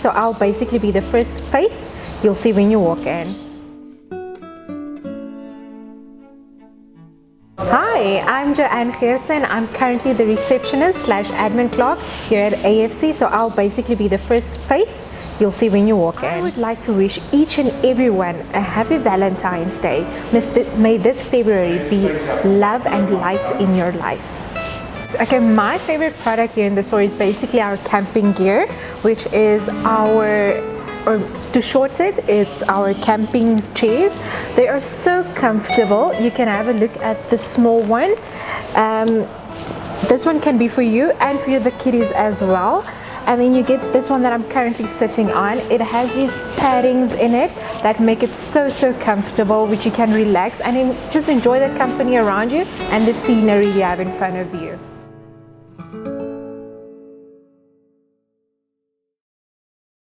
so I'll basically be the first face you'll see when you walk in. Hi, I'm Joanne Geertsen. I'm currently the receptionist / admin clerk here at AFC, so I'll basically be the first face you'll see when you walk in. I would like to wish each and everyone a happy Valentine's Day. May this February be love and light in your life. Okay, my favorite product here in the store is basically our camping gear, which is or to short it's our camping chairs. They are so comfortable. You can have a look at the small one. This one can be for you and for the kiddies as well. And then you get this one that I'm currently sitting on. It has these paddings in it that make it so comfortable, which you can relax and just enjoy the company around you and the scenery you have in front of you.